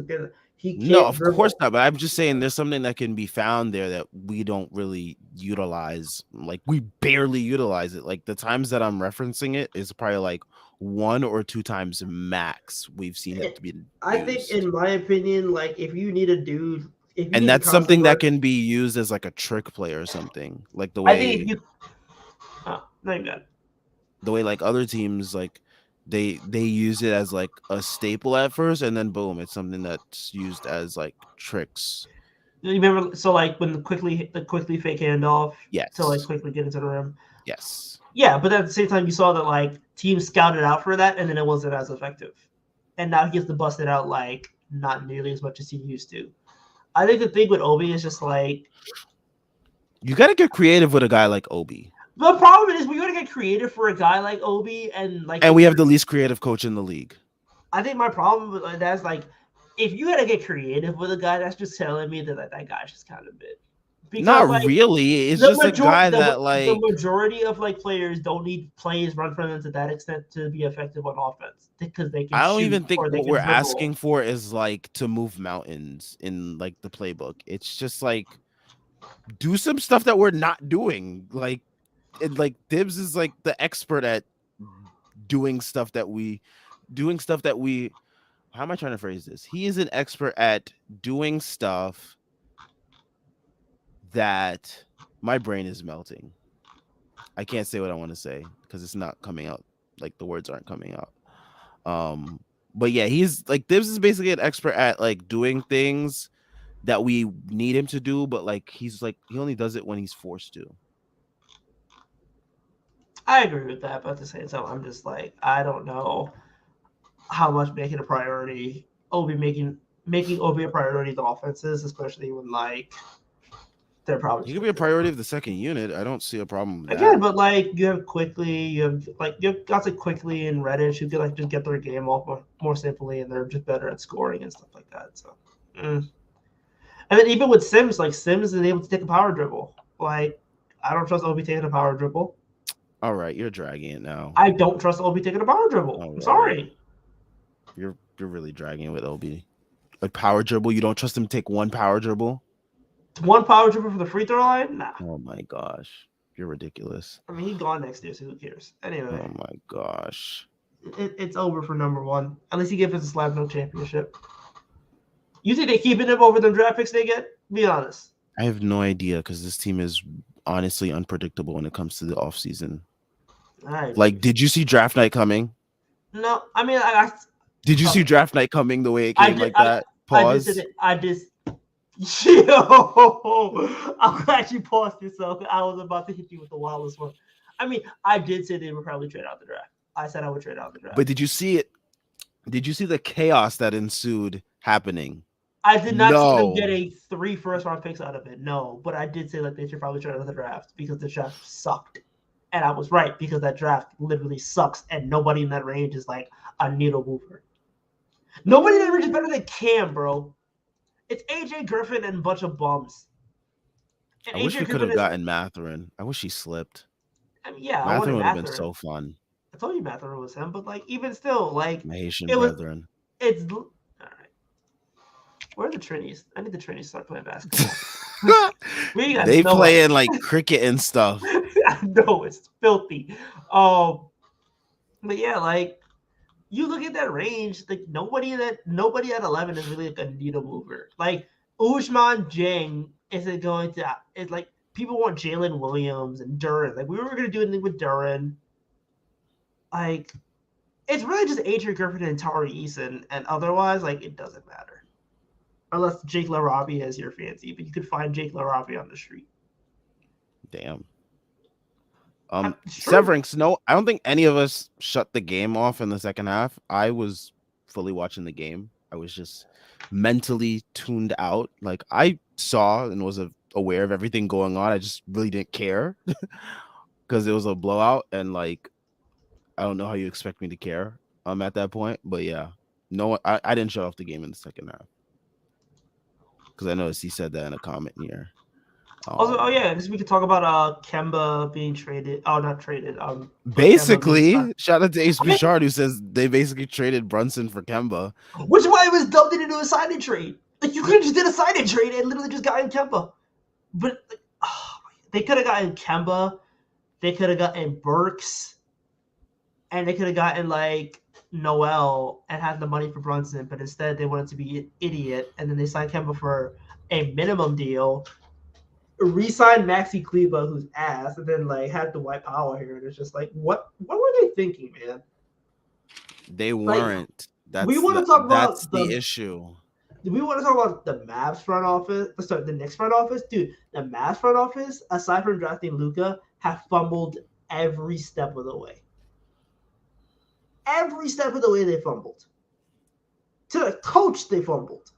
He No, can't of course dribble. not. But I'm just saying there's something that can be found there that we don't really utilize. Like we barely utilize it. Like the times that I'm referencing it is probably like 1 or 2 times max we've seen it to be I think, used. in my opinion, like if you need a dude, if you And need to that's constantly something that guard, can be used as like a trick play or something. Like I think if you, no, you got it. the way like other teams like they use it as like a staple at first and then boom, it's something that's used as like tricks. You remember, so like when the quickly fake handoff to like Yes. quickly get into the rim. Yes. Yeah, but at the same time, you saw that like teams scouted out for that, and then it wasn't as effective. And now he gets to bust it out like not nearly as much as he used to. I think the thing with Obi is just like You got to get creative with a guy like Obi. the problem is we got to get creative for a guy like Obi, and like And we have the least creative coach in the league. I think my problem with that's like if you got to get creative with a guy, that's just telling me that that guy's just kind of bit because Not like really. It's the just a majority guy that the like majority of like players don't need plays run from them to that extent to be effective on offense because they can I don't shoot even think or they what can we're dribble. asking for is like to move mountains in like the playbook. It's just like do some stuff that we're not doing. Like Dibs is like the expert at doing stuff that we doing stuff that we how am I trying to phrase this? He is an expert at doing stuff that my brain is melting. I can't say what I want to say because it's not coming out. Like the words aren't coming out. Um, but yeah, he's like Dibs is basically an expert at like doing things that we need him to do, but like he's like he only does it when he's forced to. I agree with that, but at the same time, I'm just like I don't know how much making a priority Obi making Obi a priority the offenses, especially when like they're probably He just could gonna be a figure it priority out. of the second unit. I don't see a problem with Again, that. but like you have quickly, you have guys like quickly and Reddish who can like just get their game off more simply, and they're just better at scoring and stuff like that. So, and then even with Sims, like Sims is able to take a power dribble. Like I don't trust Obi taking a power dribble. All right, you're dragging it now. I don't trust Obi taking a power dribble. All I'm right, sorry. you're really dragging it with Obi. Like power dribble, you don't trust him to take one power dribble. One power dribble for the free throw line? Nah. Oh my gosh, you're ridiculous. I mean, he's gone next year, so who cares? Anyway, Oh my gosh. it's over for number one. At least he gave us a slab no championship. You think they keeping him over the draft picks they get? Be honest. I have no idea because this team is honestly unpredictable when it comes to the offseason. I agree. Like, did you see draft night coming? No, I mean, Did you see okay. draft night coming the way it I came did. like that? I did say Pause. that. I just. Yo, I'm glad you paused yourself. I was about to hit you with the wildest one. I mean, I did say they would probably trade out the draft. I said I would trade out the draft. But did you see it? Did you see the chaos that ensued happening? I did not see them No. getting 3 first-round picks out of it. No, but I did say that they should probably trade out the draft because the draft sucked, and I was right because that draft literally sucks, and nobody in that range is like a needle mover. Nobody in that range is better than Cam, bro. It's AJ Griffin and a bunch of bums. And I wish AJ we could Griffin have is, gotten Matherin. I wish he slipped. I mean, yeah, I wanted Matherin would have been Matherin. so fun. I told you Matherin was him, but like even still, like My Haitian it was. brethren. It's all right. Where are the Trinities? I need the Trinities to start playing basketball. We got They nobody. play in like cricket and stuff. I know it's filthy. But yeah, like you look at that range, like nobody at 11 is really like a needle mover. Like Usman Jang isn't going to. It's like people want Jalen Williams and Duran. Like we were gonna do anything with Duran. like it's really just Adrian Griffin and Tari Eason, and otherwise, like it doesn't matter unless Jake LaRobbie is your fancy, but you could find Jake LaRobbie on the street. Damn. It's true. Severance. No, I don't think any of us shut the game off in the second half. I was fully watching the game. I was just mentally tuned out. Like I saw and was aware of everything going on. I just really didn't care because it was a blowout, and like I don't know how you expect me to care. At that point, but yeah, no, I didn't shut off the game in the second half because I noticed he said that in a comment here. Also, oh yeah, because we could talk about Kemba being traded. Oh, not traded. But Kemba being signed. Basically, shout out to Ace I mean, Bouchard who says they basically traded Brunson for Kemba. which is why it was dumped into a sign and trade. Like you could have just did a sign and trade and literally just gotten Kemba, but like, oh, they could have gotten Kemba. They could have gotten Burks, and they could have gotten like Noel and had the money for Brunson, but instead they wanted to be an idiot, and then they signed Kemba for a minimum deal, re-signed Maxi Kleba, who's ass, and then like had Dwight Powell here, and it's just like, what were they thinking, man? They Like, weren't. we want to talk That's about the issue. we want to talk about the Mavs front office, sorry, the Knicks front office, dude. The Mavs front office, aside from drafting Luka, have fumbled every step of the way. Every step of the way they fumbled. To the coach, they fumbled.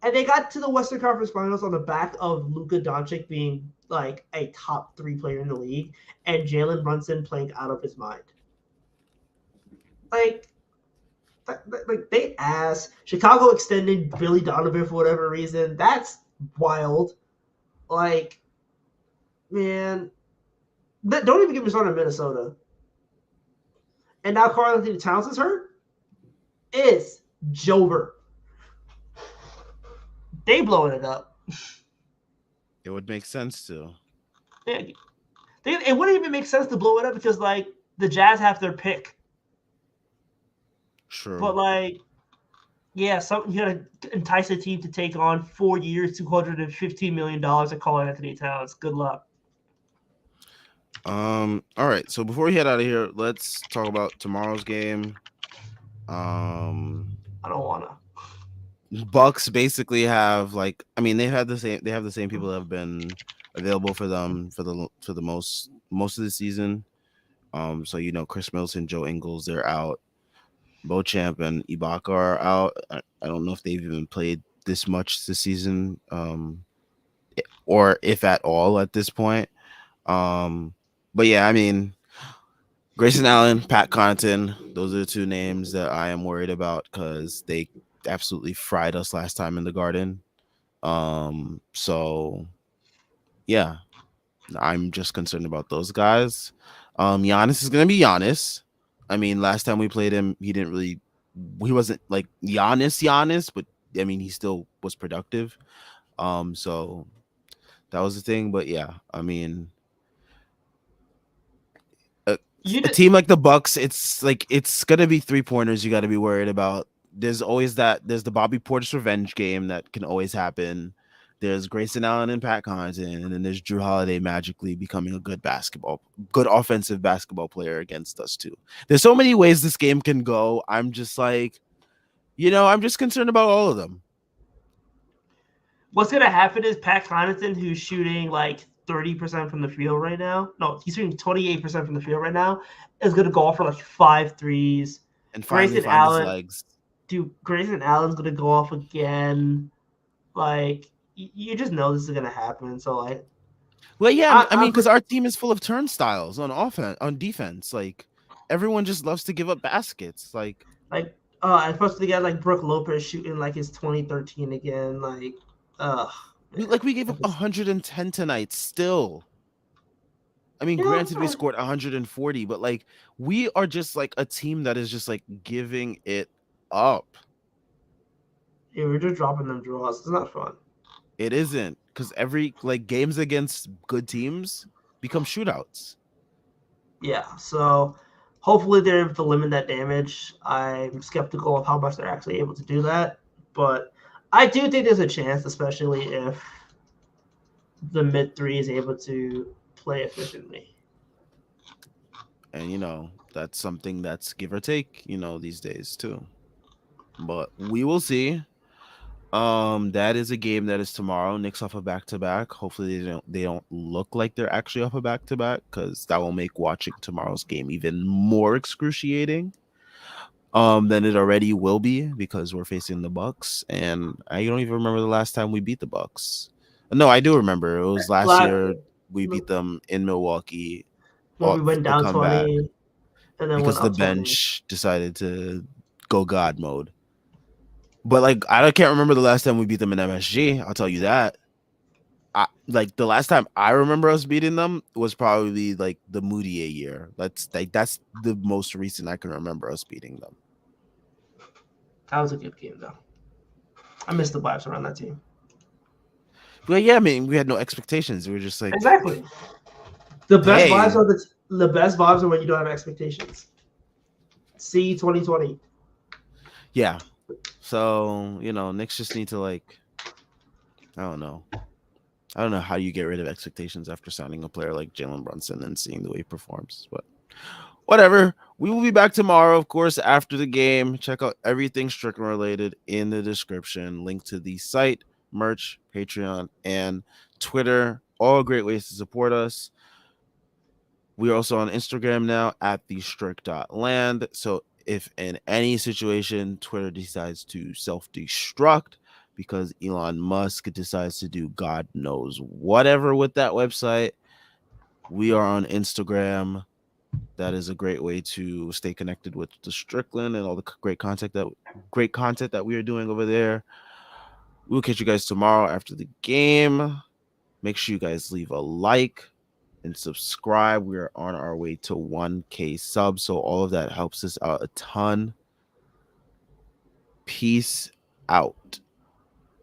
And they got to the Western Conference Finals on the back of Luka Doncic being like a top 3 player in the league and Jalen Brunson playing out of his mind. Like they ass. Chicago extended Billy Donovan for whatever reason. That's wild. Like, man, don't even get me started on Minnesota. And now Karl-Anthony Towns is hurt. It's Jover. They blowing it up. It would make sense to. Yeah, it wouldn't even make sense to blow it up because like the Jazz have their pick. True. But like, yeah, you gotta entice a team to take on 4 years, $215 million at Karl-Anthony Towns. Good luck. All right. So before we head out of here, let's talk about tomorrow's game. I don't wanna. Bucks basically have like they have the same people that have been available for them for the most of the season. So Chris Middleton, Joe Ingles, they're out. Beauchamp and Ibaka are out. I don't know if they've even played this much this season, or if at all at this point. But yeah, Grayson Allen, Pat Connaughton, those are the two names that I am worried about because they absolutely fried us last time in the Garden. So yeah, I'm just concerned about those guys. Giannis is gonna be Giannis. Last time we played him, he wasn't like Giannis, but he still was productive. So that was the thing. But yeah, a team like the Bucks, it's gonna be 3-pointers you got to be worried about. There's the Bobby Portis revenge game that can always happen. There's Grayson Allen and Pat Connaughton, and then there's Drew Holiday magically becoming a good offensive basketball player against us too. There's so many ways this game can go. I'm just like, I'm just concerned about all of them. What's gonna happen is Pat Connaughton, who's shooting like 30% from the field right now. No, he's shooting 28% from the field right now. Is gonna go off for like 5 threes. And finally find his legs. Dude, Grayson Allen's gonna go off again. Like you just know this is gonna happen. So like, well, yeah, because our team is full of turnstiles on defense. Like everyone just loves to give up baskets. And especially the guy like Brook Lopez shooting like his 2013 again. Like, we gave up 110 tonight. Still, granted we scored 140, but like we are just like a team that is just like giving it up. Yeah, we're just dropping them draws. It's not fun. It isn't, because every games against good teams become shootouts. Yeah, so hopefully they're able to limit that damage. I'm skeptical of how much they're actually able to do that, but I do think there's a chance, especially if the mid-3 is able to play efficiently. And that's something that's give or take, these days too. But we will see. That is a game that is tomorrow. Knicks off a back to back. Hopefully they don't look like they're actually off a back to back, because that will make watching tomorrow's game even more excruciating than it already will be, because we're facing the Bucks, and I don't even remember the last time we beat the Bucks. No, I do remember. It was last La- year. We beat them in Milwaukee. when we went The down comeback, 20 and then went because the up 20. bench decided to go God mode. But like, I can't remember the last time we beat them in MSG. I'll tell you that. Like the last time I remember us beating them was probably like the Moutier year. That's the most recent I can remember us beating them. That was a good game, though. I miss the vibes around that team. But yeah, I mean, we had no expectations. We were just like, Exactly. The best hey, vibes are the best vibes are when you don't have expectations. See 2020. yeah. So Knicks just need to like, I don't know. I don't know how you get rid of expectations after signing a player like Jalen Brunson and seeing the way he performs, but whatever. We will be back tomorrow, of course, after the game. Check out everything Strickland related in the description. Link to the site, merch, Patreon, and Twitter. All great ways to support us. We are also on Instagram now at the strict.land. So if in any situation Twitter decides to self-destruct because Elon Musk decides to do God knows whatever with that website, we are on Instagram. That is a great way to stay connected with the Strickland and all the great content that we are doing over there. We'll catch you guys tomorrow after the game. Make sure you guys leave a like and subscribe. We are on our way to 1K subs, so all of that helps us out a ton. Peace out.